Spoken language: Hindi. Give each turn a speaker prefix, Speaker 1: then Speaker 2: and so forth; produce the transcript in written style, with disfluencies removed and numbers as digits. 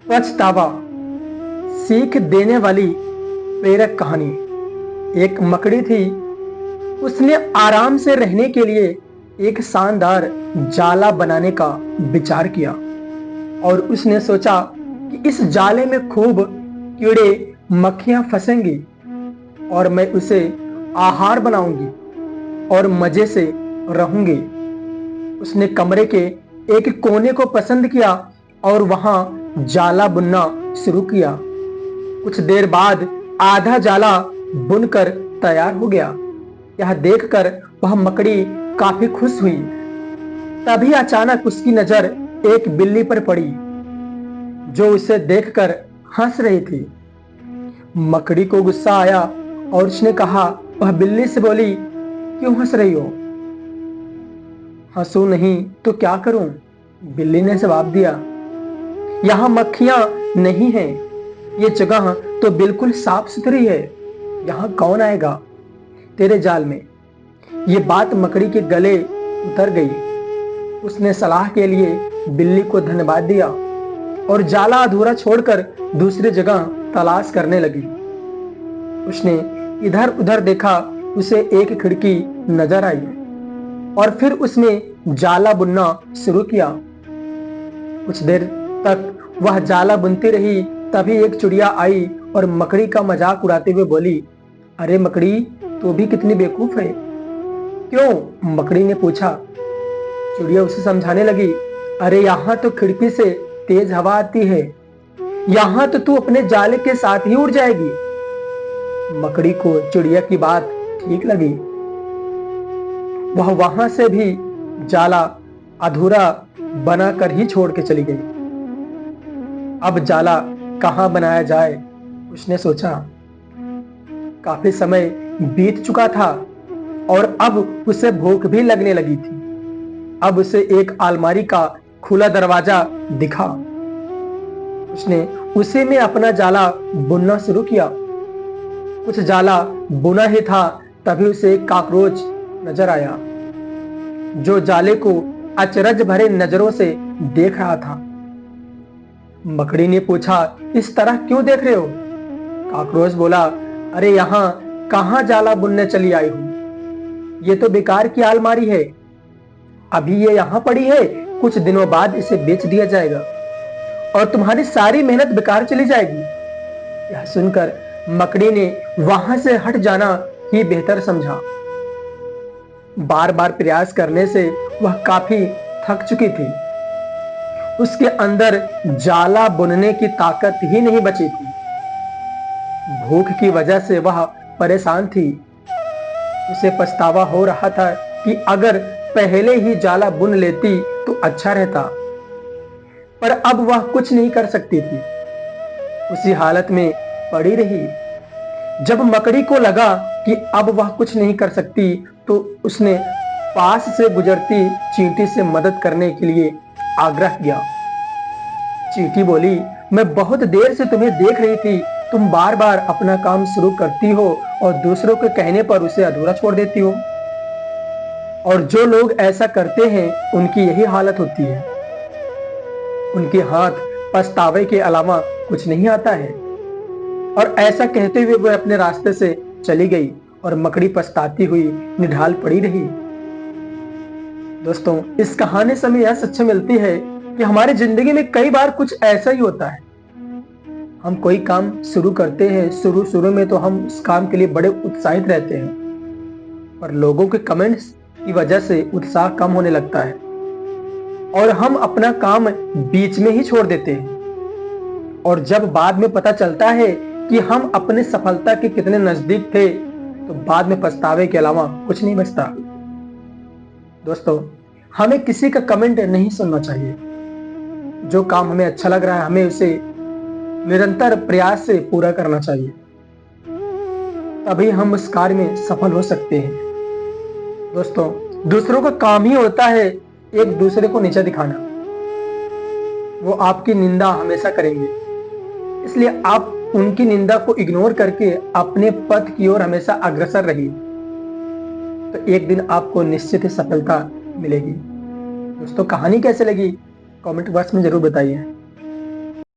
Speaker 1: पछतावा, सीख देने वाली प्रेरक कहानी। एक मकड़ी थी। उसने आराम से रहने के लिए एक शानदार जाला बनाने का विचार किया और उसने सोचा कि इस जाले में खूब कीड़े मक्खियां फंसेंगी और मैं उसे आहार बनाऊंगी और मजे से रहूंगी। उसने कमरे के एक कोने को पसंद किया और वहां जाला बुनना शुरू किया। कुछ देर बाद आधा जाला बुनकर तैयार हो गया। यह देखकर वह मकड़ी काफी खुश हुई। तभी अचानक उसकी नजर एक बिल्ली पर पड़ी जो उसे देखकर हंस रही थी। मकड़ी को गुस्सा आया और उसने कहा, वह बिल्ली से बोली, क्यों हंस रही हो? हंसू नहीं तो क्या करूं? बिल्ली ने जवाब दिया, यहां मक्खियां नहीं हैं। ये जगह तो बिल्कुल साफ सुथरी है। यहां कौन आएगा तेरे जाल में? ये बात मकड़ी के गले उतर गई। उसने सलाह के लिए बिल्ली को धन्यवाद दिया और जाला अधूरा छोड़कर दूसरी जगह तलाश करने लगी। उसने इधर उधर देखा, उसे एक खिड़की नजर आई और फिर उसने जाला बुनना शुरू किया। कुछ देर तक वह जाला बुनती रही। तभी एक चिड़िया आई और मकड़ी का मजाक उड़ाते हुए बोली, अरे मकड़ी, तू भी कितनी बेवकूफ है। क्यों? मकड़ी ने पूछा। चिड़िया उसे समझाने लगी, अरे यहाँ तो खिड़की से तेज हवा आती है। यहाँ तो तू अपने जाले के साथ ही उड़ जाएगी। मकड़ी को चिड़िया की बात ठीक लगी। वह वहां से भी जाला अधूरा बनाकर ही छोड़ के चली गई। अब जाला कहां बनाया जाए, उसने सोचा। काफी समय बीत चुका था और अब उसे भूख भी लगने लगी थी। अब उसे एक अलमारी का खुला दरवाजा दिखा। उसने उसी में अपना जाला बुनना शुरू किया। कुछ जाला बुना ही था, तभी उसे एक कॉकरोच नजर आया जो जाले को अचरज भरे नजरों से देख रहा था। मकड़ी ने पूछा, इस तरह क्यों देख रहे हो? कॉकरोच बोला, अरे यहाँ कहां जाला बुनने चली आई हूं? ये तो बेकार की अलमारी है। अभी ये यहाँ पड़ी है, कुछ दिनों बाद इसे बेच दिया जाएगा और तुम्हारी सारी मेहनत बेकार चली जाएगी। यह सुनकर मकड़ी ने वहां से हट जाना ही बेहतर समझा। बार बार प्रयास करने से वह काफी थक चुकी थी। उसके अंदर जाला बुनने की ताकत ही नहीं बची थी। भूख की वजह से वह परेशान थी। उसे पछतावा हो रहा था कि अगर पहले ही जाला बुन लेती तो अच्छा रहता, पर अब वह कुछ नहीं कर सकती थी। उसी हालत में पड़ी रही। जब मकड़ी को लगा कि अब वह कुछ नहीं कर सकती, तो उसने पास से गुजरती चींटी से मदद करने के लिए आग्रह किया। चींटी बोली, मैं बहुत देर से तुम्हें देख रही थी। तुम बार बार अपना काम शुरू करती हो और दूसरों के कहने पर उसे अधूरा छोड़ देती हो। और जो लोग ऐसा करते हैं उनकी यही हालत होती है। उनके हाथ पछतावे के अलावा कुछ नहीं आता है। और ऐसा कहते हुए वह अपने रास्ते से चली गई और मकड़ी पछताती हुई निढाल पड़ी रही। दोस्तों, इस कहानी से हमें यह शिक्षा मिलती है कि हमारी जिंदगी में कई बार कुछ ऐसा ही होता है। हम कोई काम शुरू करते हैं, शुरू में तो हम उस काम के लिए बड़े उत्साहित रहते हैं, पर लोगों के कमेंट्स की वजह से उत्साह कम होने लगता है और हम अपना काम बीच में ही छोड़ देते हैं। और जब बाद में पता चलता है कि हम अपने सफलता के कितने नजदीक थे, तो बाद में पछतावे के अलावा कुछ नहीं बचता। दोस्तों, हमें किसी का कमेंट नहीं सुनना चाहिए। जो काम हमें अच्छा लग रहा है, हमें उसे निरंतर प्रयास से पूरा करना चाहिए। तभी हम उस कार्य में सफल हो सकते हैं। दोस्तों, दूसरों का काम ही होता है एक दूसरे को नीचा दिखाना। वो आपकी निंदा हमेशा करेंगे, इसलिए आप उनकी निंदा को इग्नोर करके अपने पथ की ओर हमेशा अग्रसर रहिए, तो एक दिन आपको निश्चित ही सफलता मिलेगी। दोस्तों, कहानी कैसे लगी कमेंट बॉक्स में जरूर बताइए।